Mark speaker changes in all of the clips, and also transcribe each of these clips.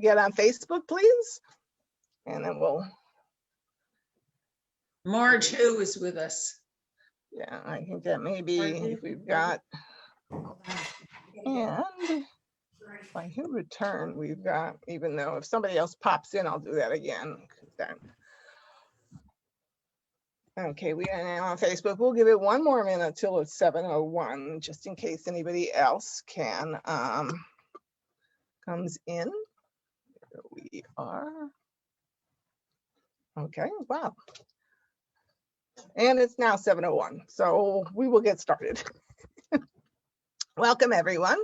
Speaker 1: get on Facebook, please? And then we'll.
Speaker 2: Marge, who is with us?
Speaker 1: Yeah, I think that maybe if we've got, and if I hit return, we've got, even though if somebody else pops in, I'll do that again. Okay, we are now on Facebook. We'll give it one more minute till it's 7:01, just in case anybody else can comes in. There we are. Okay, wow. And it's now 7:01, so we will get started. Welcome, everyone.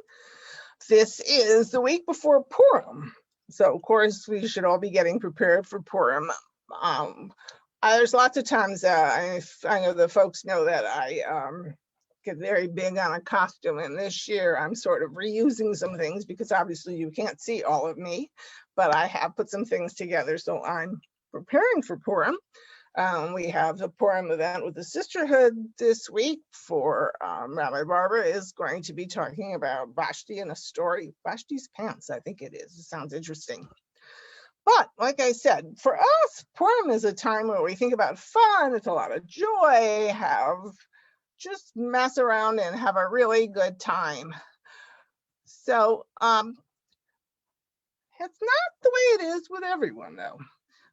Speaker 1: This is the week before Purim. So, of course, we should all be getting prepared for Purim. There's lots of times I know the folks know that I get very big on a costume, and this year I'm sort of reusing some things because obviously you can't see all of me, but I have put some things together, so I'm preparing for Purim. We have the Purim event with the Sisterhood this week. For Rabbi Barbara is going to be talking about Vashti and a story, Vashti's pants, I think it is. It sounds interesting. But like I said, for us, Purim is a time where we think about fun. It's a lot of joy, just mess around and have a really good time. So it's not the way it is with everyone, though.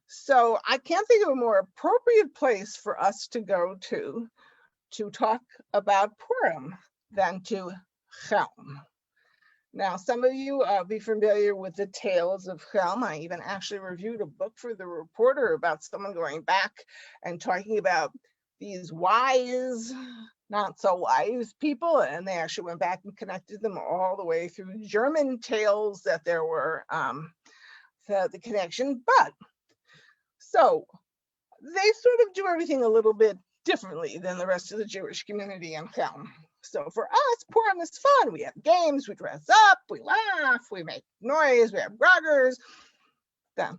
Speaker 1: So I can't think of a more appropriate place for us to go to talk about Purim than to Chelm. Now, some of you be familiar with the tales of Chelm. I even actually reviewed a book for the Reporter about someone going back and talking about these wise, not so wise people, and they actually went back and connected them all the way through German tales that there were the connection. But so they sort of do everything a little bit differently than the rest of the Jewish community in Chelm. So for us, Purim is fun. We have games, we dress up, we laugh, we make noise, we have groggers. Not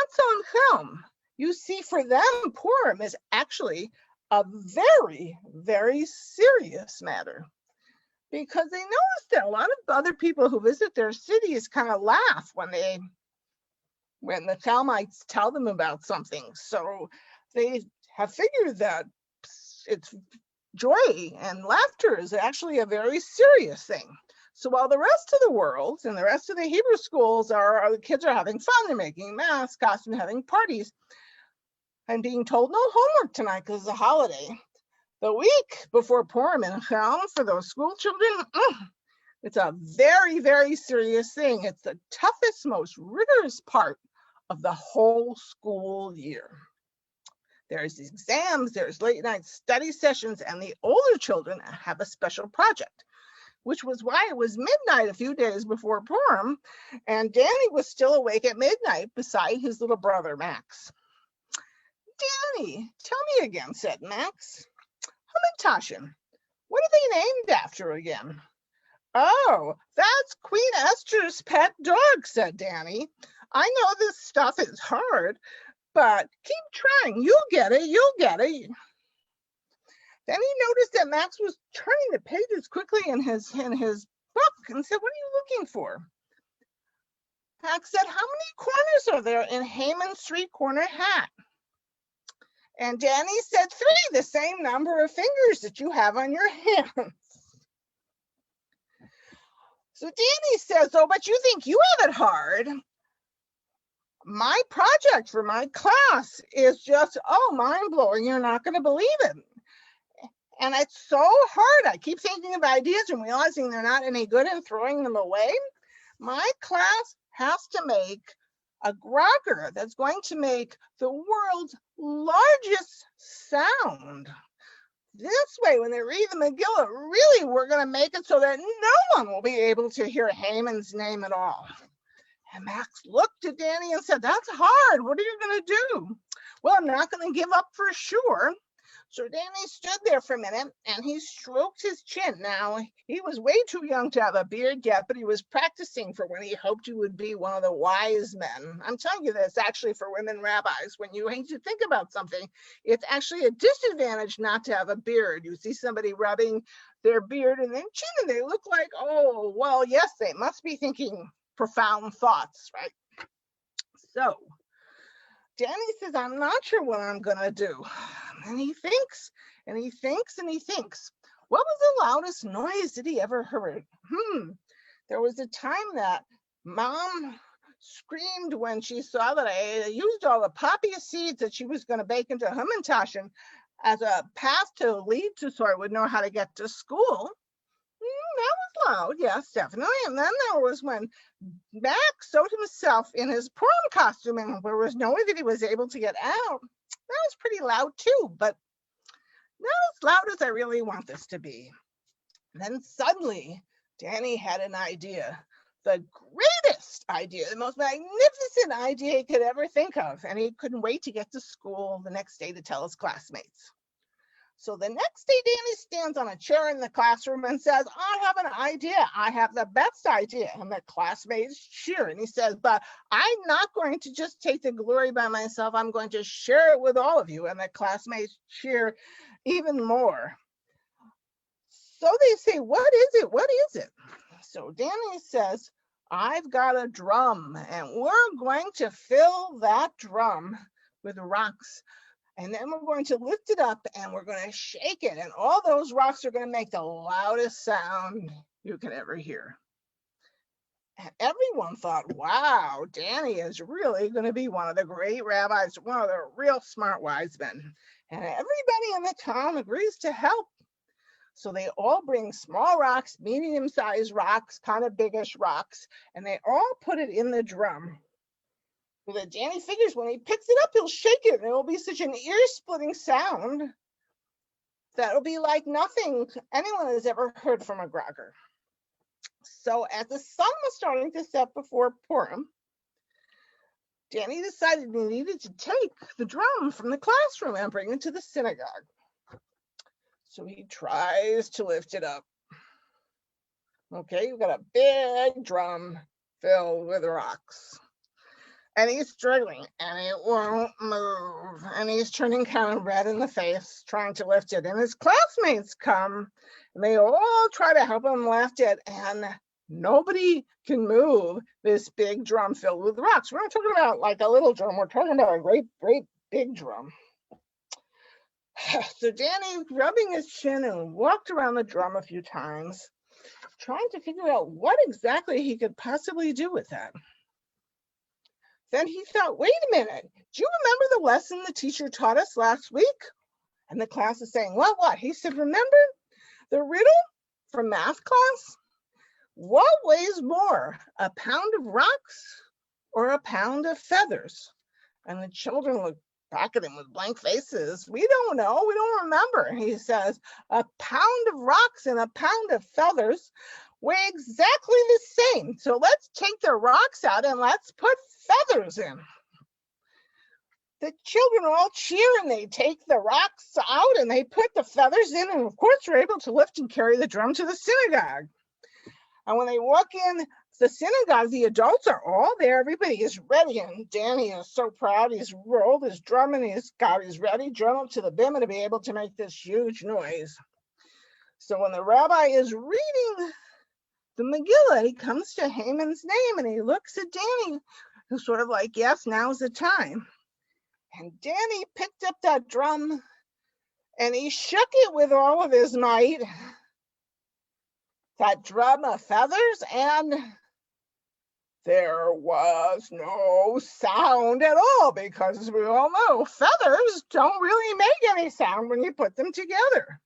Speaker 1: so in Chelm. You see, for them, Purim is actually a very, very serious matter, because they notice that a lot of other people who visit their cities kind of laugh when the Chelmites tell them about something. So they have figured that it's joy and laughter is actually a very serious thing. So while the rest of the world and the rest of the Hebrew schools the kids are having fun, they're making masks, costumes, having parties, and being told no homework tonight because it's a holiday. The week before Purim in Chelm, for those school children, it's a very, very serious thing. It's the toughest, most rigorous part of the whole school year. There's exams, there's late night study sessions, and the older children have a special project, which was why it was midnight a few days before Purim, and Danny was still awake at midnight beside his little brother, Max. Danny, tell me again, said Max. Hamantashen, what are they named after again? Oh, that's Queen Esther's pet dog, said Danny. I know this stuff is hard, but keep trying. You'll get it. You'll get it. Then he noticed that Max was turning the pages quickly in his book and said, what are you looking for? Max said, how many corners are there in Haman's three-corner hat? And Danny said, 3, the same number of fingers that you have on your hands. So Danny says, oh, but you think you have it hard. My project for my class is just, mind-blowing. You're not going to believe it. And it's so hard. I keep thinking of ideas and realizing they're not any good and throwing them away. My class has to make a grogger that's going to make the world's largest sound. This way, when they read the Megillah, really, we're going to make it so that no one will be able to hear Haman's name at all. And Max looked at Danny and said, that's hard. What are you going to do? Well, I'm not going to give up for sure. So Danny stood there for a minute and he stroked his chin. Now, he was way too young to have a beard yet, but he was practicing for when he hoped he would be one of the wise men. I'm telling you this actually for women rabbis. When you need to think about something, it's actually a disadvantage not to have a beard. You see somebody rubbing their beard and then chin and they look like, oh, well, yes, they must be thinking profound thoughts, right? So Danny says, I'm not sure what I'm going to do. And he thinks and he thinks and he thinks. What was the loudest noise that he ever heard? There was a time that Mom screamed when she saw that I used all the poppy seeds that she was going to bake into Hamantaschen as a path to lead to so I would know how to get to school. That was loud, yes, definitely. And then there was when Max sewed himself in his prom costume and there was no way that he was able to get out. That was pretty loud too, but not as loud as I really want this to be. And then suddenly, Danny had an idea, the greatest idea, the most magnificent idea he could ever think of. And he couldn't wait to get to school the next day to tell his classmates. So the next day, Danny stands on a chair in the classroom and says, I have an idea. I have the best idea. And the classmates cheer. And he says, but I'm not going to just take the glory by myself. I'm going to share it with all of you. And the classmates cheer even more. So they say, what is it? What is it? So Danny says, I've got a drum and we're going to fill that drum with rocks. And then we're going to lift it up and we're going to shake it. And all those rocks are going to make the loudest sound you can ever hear. And everyone thought, wow, Danny is really going to be one of the great rabbis, one of the real smart wise men. And everybody in the town agrees to help. So they all bring small rocks, medium-sized rocks, kind of biggish rocks, and they all put it in the drum. So that Danny figures when he picks it up, he'll shake it, and it will be such an ear-splitting sound that it'll be like nothing anyone has ever heard from a grogger. So as the sun was starting to set before Purim, Danny decided he needed to take the drum from the classroom and bring it to the synagogue. So he tries to lift it up. Okay, you've got a big drum filled with rocks. And he's struggling and it won't move. And he's turning kind of red in the face, trying to lift it. And his classmates come and they all try to help him lift it. And nobody can move this big drum filled with rocks. We're not talking about like a little drum. We're talking about a great, great big drum. So Danny, rubbing his chin, and walked around the drum a few times, trying to figure out what exactly he could possibly do with that. Then he thought, wait a minute, do you remember the lesson the teacher taught us last week? And the class is saying, what? He said, remember the riddle from math class? What weighs more, a pound of rocks or a pound of feathers? And the children look back at him with blank faces. We don't know, we don't remember. He says, a pound of rocks and a pound of feathers weigh exactly the same. So let's take the rocks out and let's put feathers in. The children all cheer and they take the rocks out and they put the feathers in. And of course, they're able to lift and carry the drum to the synagogue. And when they walk in the synagogue, the adults are all there. Everybody is ready. And Danny is so proud. He's rolled his drum and he's ready, drum up to the bim, and to be able to make this huge noise. So when the rabbi is reading the Megillah, he comes to Haman's name and he looks at Danny, who's sort of like, yes, now's the time. And Danny picked up that drum and he shook it with all of his might, that drum of feathers, and there was no sound at all, because as we all know, feathers don't really make any sound when you put them together.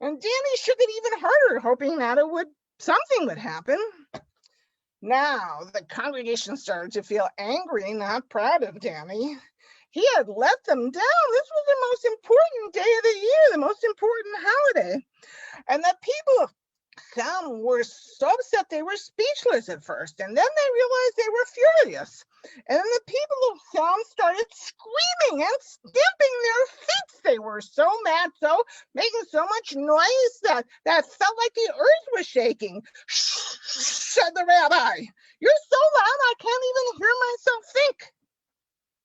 Speaker 1: And Danny shook it even harder, hoping that something would happen. Now the congregation started to feel angry, not proud of Danny. He had let them down. This was the most important day of the year, the most important holiday. And the people of Cham were so upset they were speechless at first, and then they realized they were furious. And then the people of Cham started screaming and stamping their feet. They were so mad, so making so much noise that felt like the earth was shaking. Shh, said the rabbi. You're so loud I can't even hear myself think.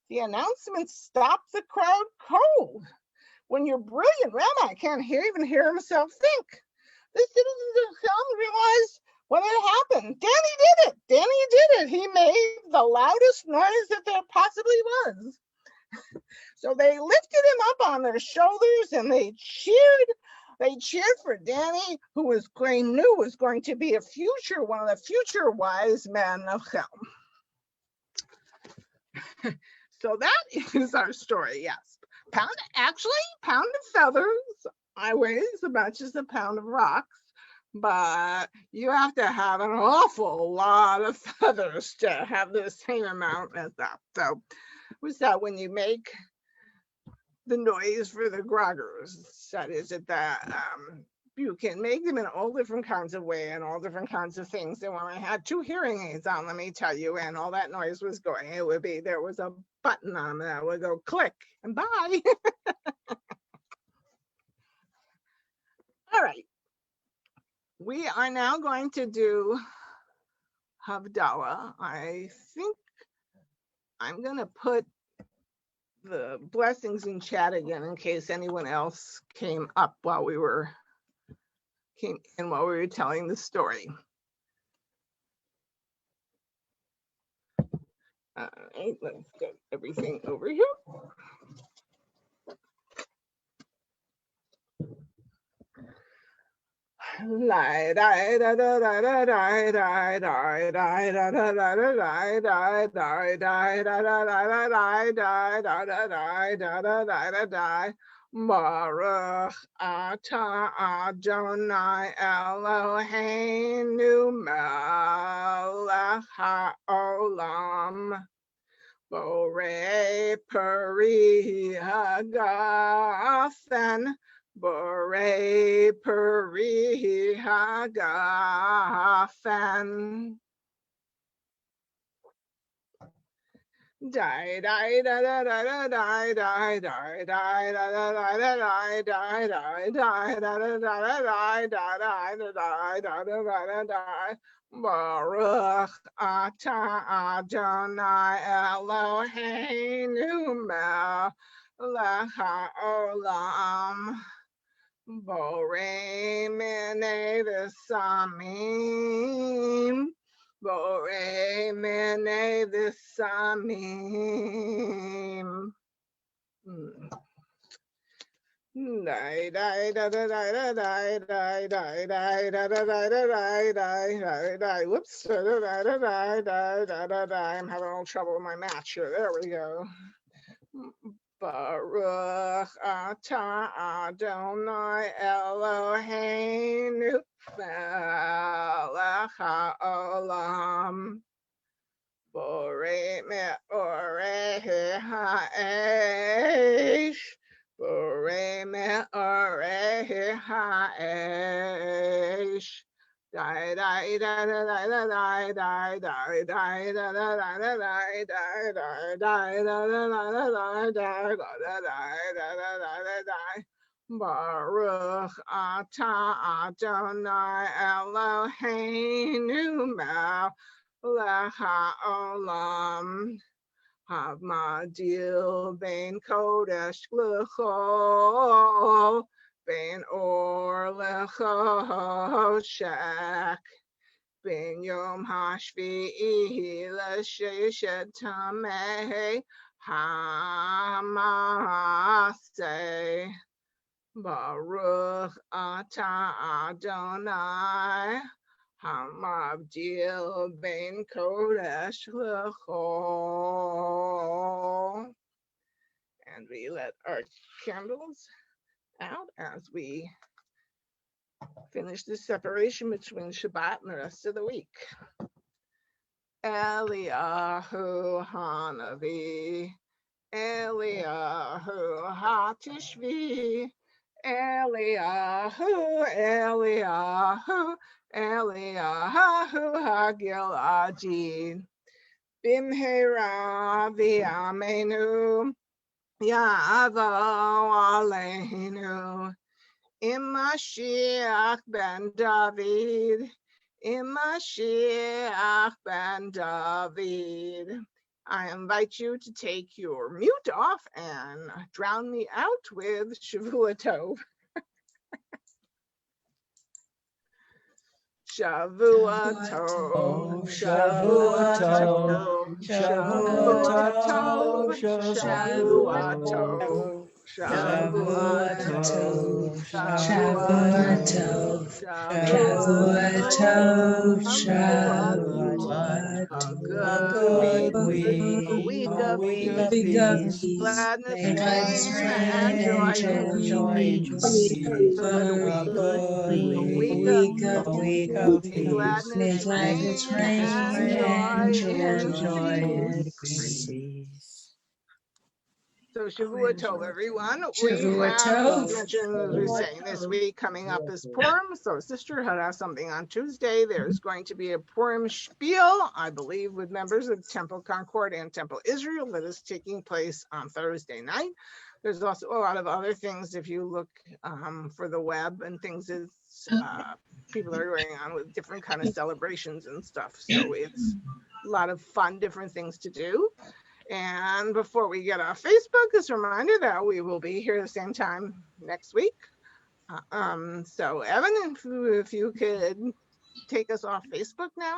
Speaker 1: The announcement stopped the crowd cold. When your brilliant rabbi can't even hear himself think. The citizens of Cham realized What had happened? Danny did it. Danny did it. He made the loudest noise that there possibly was. So they lifted him up on their shoulders and they cheered. They cheered for Danny, who knew was going to be one of the future wise men of Chelm. So that is our story. Yes, pound of feathers. I weigh as much as a pound of rocks, but you have to have an awful lot of feathers to have the same amount as that. So, was that when you make the noise for the groggers? That is that you can make them in all different kinds of way and all different kinds of things. And when I had 2 hearing aids on, let me tell you, and all that noise was going, there was a button on them that would go click and bye. All right. We are now going to do Havdalah. I think I'm going to put the blessings in chat again in case anyone else came in while we were telling the story. All right, let's get everything over here. Baruch atah Adonai Eloheinu melech haolam borei peri hagafen borei peri hagafen. Die die da da da da die die die die da da da da die die die die da da da da die da die da die da da da die. Baruch atah Adonai Eloheinu melech haolam borei minei v'samim borei minei v'samim. Die die da da da da die die die die da da da da die die die die. Whoops. Da da da da die die da da die. I'm having a little trouble with my match here. There we go. Baruch atah Adonai Eloheinu melech haolam borei me'orei ha'esh borei me'orei ha'esh. Die die da da da da die die die die da da da da die die die die da da da da die die da da da da die. Baruch atah Adonai Eloheinu melech haolam Hamadil ben kodesh l'chol ben or lechoshek ben yom hashvi'i l'sheshet tamei hamaseh. Baruch atah Adonai Hamavdil ben kodesh l'chol. And we let our candles out as we finish the separation between Shabbat and the rest of the week. Eliyahu Hanavi, Eliyahu Hatishvi, Eliyahu, Eliyahu, Eliyahu Hagiladi, Bimhera v'amenu, Ya'avo aleinu, Mashiach ben David, Mashiach ben David. I invite you to take your mute off and drown me out with Shavua Tov. Shavua Tov, Shavua Tov, Shavua Tov, Shavua Tov, Shavua Tov, Shavua Tov, Shavua Tov, Shavua Tov. A good week, a week of peace, gladness, rain, and joy increase. A good week, a week of peace, gladness, rain, and joy increase. So Shavua Tov, everyone. We
Speaker 2: Shavua
Speaker 1: have,
Speaker 2: Tov.
Speaker 1: as mentioned, as we were saying, this week coming up is Purim. So Sisterhood has something on Tuesday. There's going to be a Purim spiel, I believe, with members of Temple Concord and Temple Israel that is taking place on Thursday night. There's also a lot of other things if you look for the web and things that people are going on with different kind of celebrations and stuff. So it's a lot of fun, different things to do. And before we get off Facebook, just a reminder that we will be here the same time next week. So Evan, if you could take us off Facebook now.